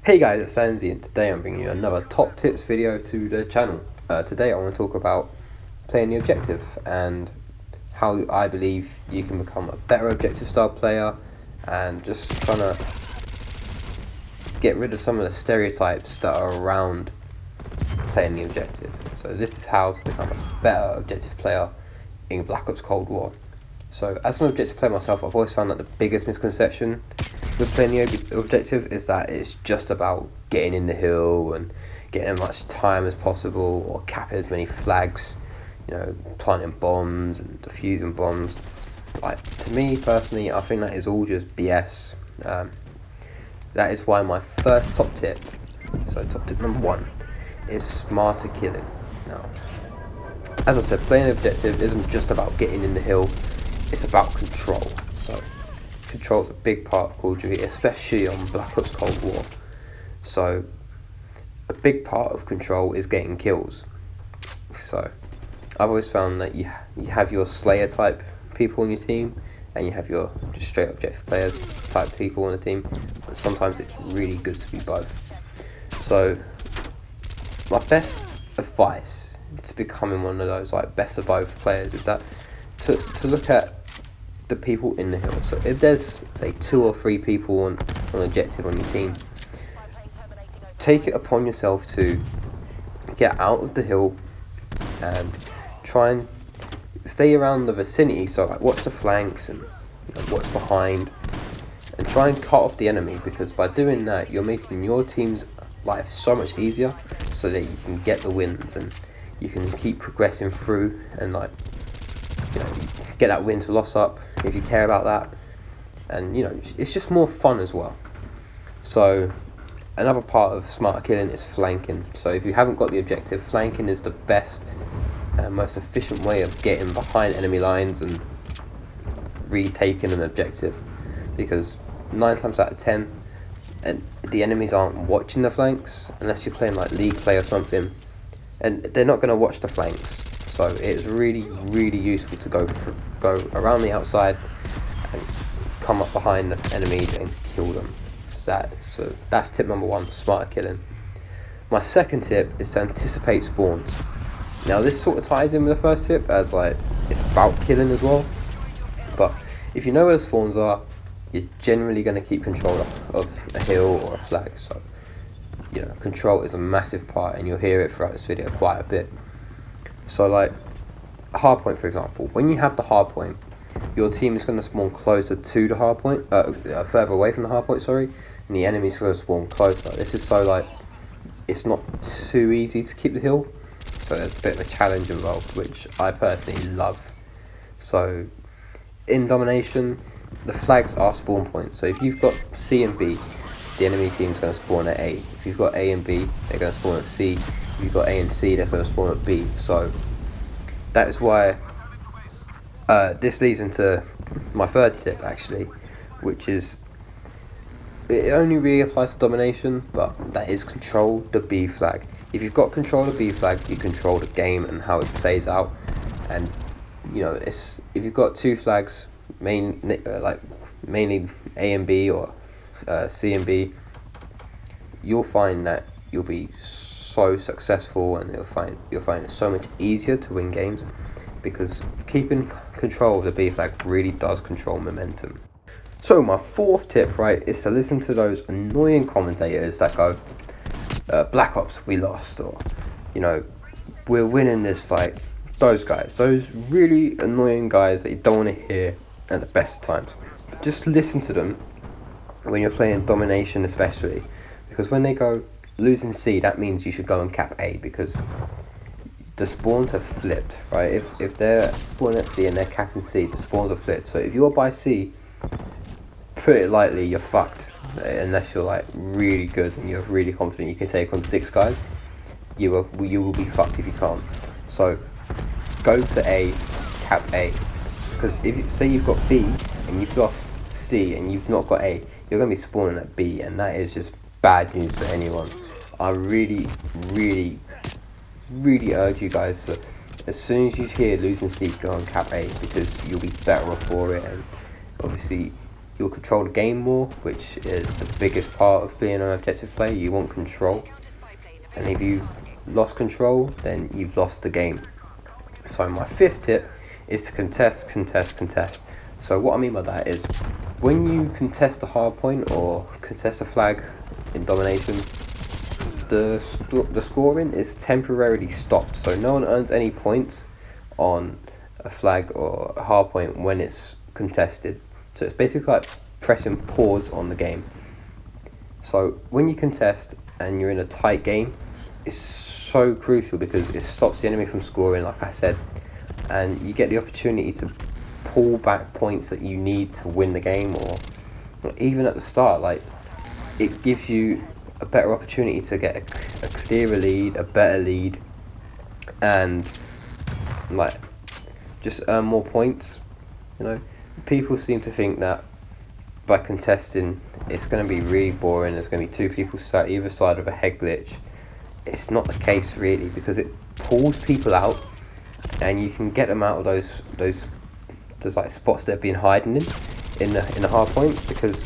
Hey guys, it's Sanzi, and today I'm bringing you another top tips video to the channel. Today I want to talk about playing the objective and how I believe you can become a better objective style player, and just trying to get rid of some of the stereotypes that are around playing the objective. So this is how to become a better objective player in Black Ops Cold War. So as an objective player myself, I've always found that the biggest misconception with playing the objective is that it's just about getting in the hill and getting as much time as possible, or capping as many flags, planting bombs and defusing bombs. Like, to me personally, I think that is all just BS. That is why my first top tip, so top tip number 1, is smarter killing. Now, as I said, playing the objective isn't just about getting in the hill, it's about control. So control is a big part of Call of Duty, especially on Black Ops Cold War. So a big part of control is getting kills. So I've always found that you have your Slayer type people on your team, and you have your just straight objective players type people on the team, but sometimes it's really good to be both. So my best advice to becoming one of those best of both players is that to look at the people in the hill. So if there's, say, 2 or 3 people on objective on your team, take it upon yourself to get out of the hill and try and stay around the vicinity. So watch the flanks and what's behind, and try and cut off the enemy, because by doing that you're making your team's life so much easier, so that you can get the wins and you can keep progressing through and get that win to loss up if you care about that. And it's just more fun as well. So another part of smarter killing is flanking. So if you haven't got the objective, flanking is the best and most efficient way of getting behind enemy lines and retaking an objective, because 9 times out of 10 and the enemies aren't watching the flanks unless you're playing like League play or something, and they're not going to watch the flanks. So it's really useful to go around the outside and come up behind the enemies and kill them. So that's tip number 1, smarter killing. My second tip is to anticipate spawns. Now this sort of ties in with the first tip, as it's about killing as well. But if you know where the spawns are, you're generally going to keep control of a hill or a flag. So control is a massive part, and you'll hear it throughout this video quite a bit. So a hard point, for example, when you have the hard point, your team is going to spawn closer to the hard point, further away from the hard point, sorry, and the enemy's going to spawn closer. This is so it's not too easy to keep the hill, so there's a bit of a challenge involved, which I personally love. So in domination, the flags are spawn points. So if you've got C and B, the enemy team's going to spawn at A. If you've got A and B, they're going to spawn at C. If you've got A and C, they're going to spawn at B. So that is why this leads into my third tip, actually, which is, it only really applies to domination, but that is control the B flag. If you've got control of the B flag, you control the game and how it plays out. And if you've got 2 flags, mainly A and B or C and B, you'll find that you'll be so successful, and you'll find it so much easier to win games, because keeping control of the B flag really does control momentum. So my fourth tip, is to listen to those annoying commentators that go, Black Ops, we lost, or we're winning this fight. Those really annoying guys that you don't want to hear at the best of times. But just listen to them when you're playing domination, especially, because when they go losing C, that means you should go and cap A, because the spawns have flipped, right? If they're spawning at C and they're capping C, the spawns are flipped. So if you're by C, put it lightly, you're fucked, unless you're really good and you're really confident you can take on 6 guys. You will be fucked if you can't. So go to A, cap A, because if you say you've got B and you've lost C and you've not got A, you're going to be spawning at B, and that is just bad news for anyone. I really urge you guys to, as soon as you hear losing C, go on cap A, because you'll be better off for it. And obviously you'll control the game more, which is the biggest part of being an objective player. You want control, and if you've lost control, then you've lost the game. So my fifth tip is to contest. So what I mean by that is, when you contest a hard point or contest a flag in domination, the scoring is temporarily stopped. So no one earns any points on a flag or a hard point when it's contested. So it's basically like pressing pause on the game. So when you contest and you're in a tight game, it's so crucial because it stops the enemy from scoring, like I said, and you get the opportunity to pull back points that you need to win the game, or even at the start, like, it gives you a better opportunity to get a clearer lead, a better lead, and like just earn more points. You know, people seem to think that by contesting it's going to be really boring, there's going to be two people sat either side of a head glitch. It's not the case really, because it pulls people out and you can get them out of those like spots they've been hiding in the hard points, because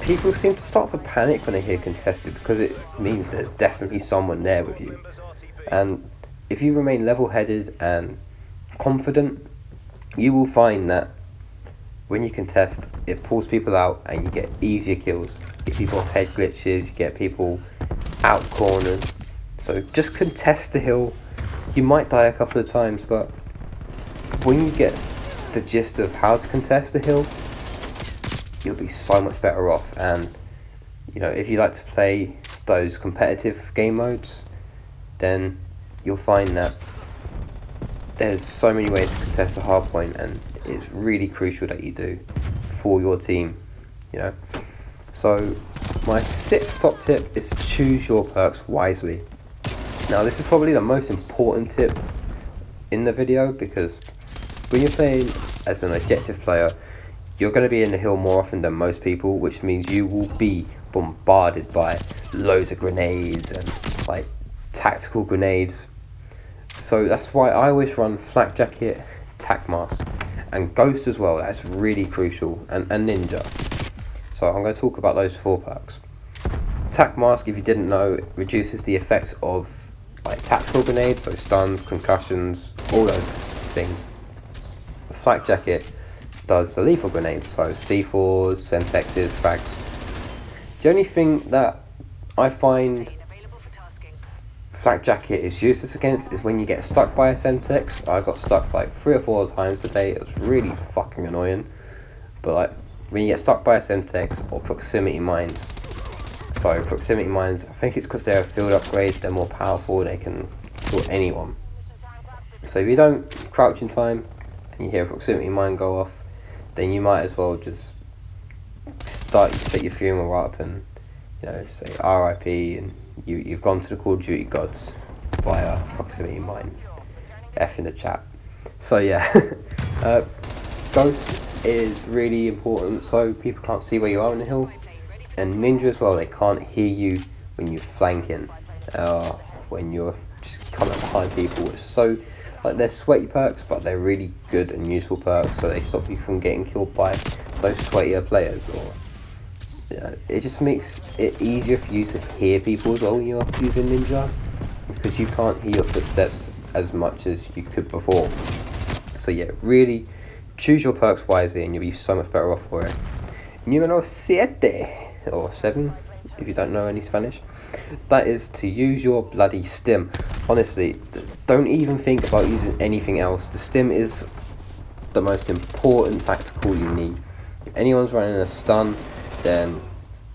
people seem to start to panic when they hear contested, because it means there's definitely someone there with you. And if you remain level-headed and confident, you will find that when you contest, it pulls people out and you get easier kills. You get people off head glitches, you get people out corners. So just contest the hill. You might die a couple of times, but when you get the gist of how to contest the hill, you'll be so much better off. And you know, if you like to play those competitive game modes, then you'll find that there's so many ways to contest a hard point, and it's really crucial that you do for your team, you know. So my sixth top tip is to choose your perks wisely. Now this is probably the most important tip in the video, because when you're playing as an objective player, you're going to be in the hill more often than most people, which means you will be bombarded by loads of grenades and like tactical grenades. So that's why I always run flak jacket, tac mask, and ghost as well. That's really crucial, and ninja. So I'm going to talk about those 4 perks. Tac mask, if you didn't know, reduces the effects of like tactical grenades, so stuns, concussions, all those things. Flak jacket does the lethal grenades, so C4s, Semtexes, frags. The only thing that I find flak jacket is useless against is when you get stuck by a Semtex. I got stuck like 3 or 4 times today. It was really fucking annoying. But like when you get stuck by a Semtex or proximity mines. So proximity mines, I think it's because they're a field upgrade, they're more powerful, they can kill anyone. So if you don't crouch in time and you hear a proximity mine go off, then you might as well just set your funeral up and, you know, say RIP, and you've gone to the Call of Duty gods via proximity mine. F in the chat. So yeah, ghost is really important, so people can't see where you are on the hill, and ninja as well. They can't hear you when you're flanking, when you're just coming up behind people. It's so like, they're sweaty perks, but they're really good and useful perks, so they stop you from getting killed by those sweatier players. Or you know, it just makes it easier for you to hear people as well when you're using ninja, because you can't hear your footsteps as much as you could before. So yeah, really choose your perks wisely and you'll be so much better off for it. Número 7, or 7 if you don't know any Spanish, that is to use your bloody stim. Honestly, don't even think about using anything else. The stim is the most important tactical you need. If anyone's running a stun, then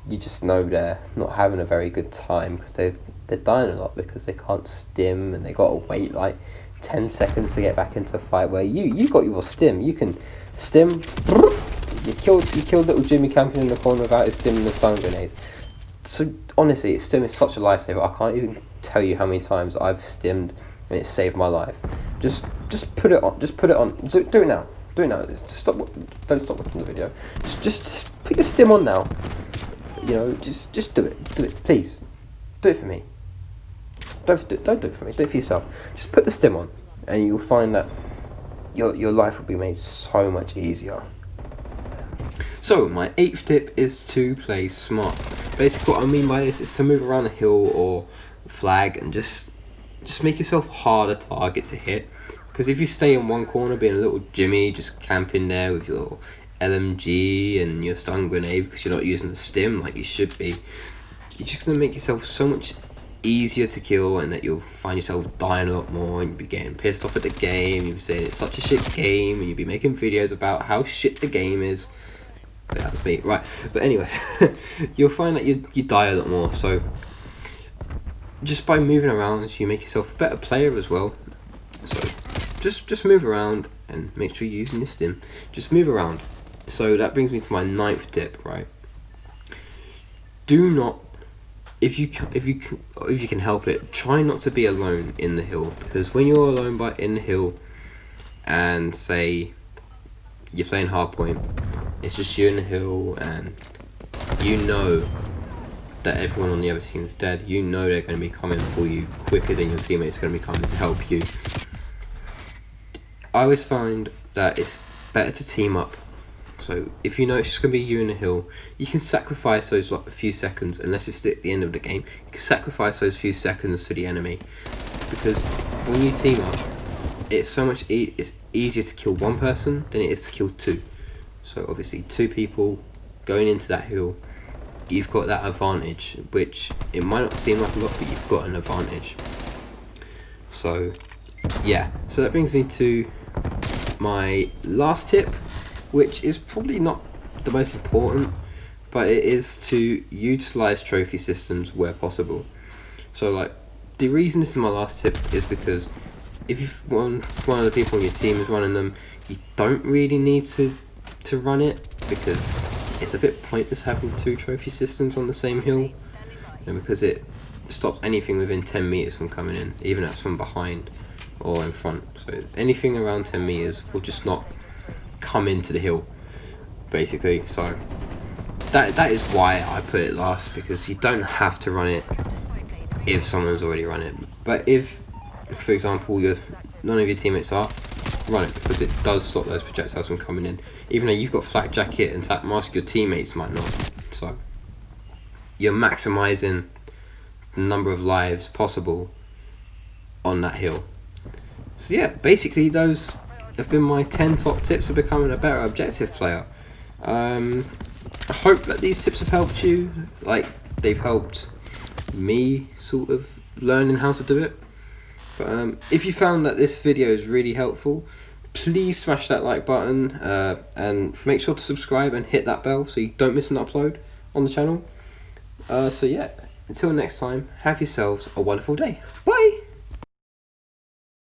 you just know they're not having a very good time, because they're dying a lot because they can't stim, and they got to wait like 10 seconds to get back into a fight, where you got your stim. You can stim. You killed little Jimmy camping in the corner without his stim and the stun grenade. So honestly, stim is such a lifesaver. I can't even tell you how many times I've stimmed and it saved my life. Just put it on. Just put it on. Do it now. Do it now. Stop. Don't stop watching the video. Just put your stim on now. You know, just do it. Do it, please. Do it for me. Don't do it for me. Do it for yourself. Just put the stim on, and you'll find that your life will be made so much easier. So my 8th tip is to play smart. Basically what I mean by this is to move around a hill or flag and just make yourself harder target to hit. Because if you stay in one corner being a little Jimmy, just camping there with your LMG and your stun grenade because you're not using the stim like you should be, you're just going to make yourself so much easier to kill, and that you'll find yourself dying a lot more, and you'll be getting pissed off at the game. You'll be saying it's such a shit game, and you'll be making videos about how shit the game is. But that was me, right? But anyway, you'll find that you die a lot more. So just by moving around, you make yourself a better player as well. So just move around and make sure you're using your stim. Just move around. So that brings me to my 9th tip, right? Do not, if you can help it, try not to be alone in the hill, because when you're alone in the hill and say you're playing hardpoint, it's just you in the hill and you know that everyone on the other team is dead. You know they're going to be coming for you quicker than your teammates are going to be coming to help you. I always find that it's better to team up. So if you know it's just going to be you in the hill, you can sacrifice those a few seconds, unless it's at the end of the game. You can sacrifice those few seconds to the enemy, because when you team up, it's so much it's easier to kill one person than it is to kill two. So obviously 2 people going into that hill, you've got that advantage, which it might not seem like a lot, but you've got an advantage. So yeah, so that brings me to my last tip, which is probably not the most important, but it is to utilize trophy systems where possible. So like, the reason this is my last tip is because if one of the people on your team is running them, you don't really need to run it, because it's a bit pointless having 2 trophy systems on the same hill, and because it stops anything within 10 meters from coming in, even if it's from behind or in front. So anything around 10 meters will just not come into the hill, basically. So that is why I put it last, because you don't have to run it if someone's already run it. But if, for example, none of your teammates are, run it, because it does stop those projectiles from coming in. Even though you've got flak jacket and tap mask, your teammates might not. So you're maximizing the number of lives possible on that hill. So yeah, basically those have been my 10 top tips for becoming a better objective player. I hope that these tips have helped you, like they've helped me sort of learning how to do it. But if you found that this video is really helpful, please smash that like button, and make sure to subscribe and hit that bell so you don't miss an upload on the channel. So yeah, until next time, have yourselves a wonderful day. Bye!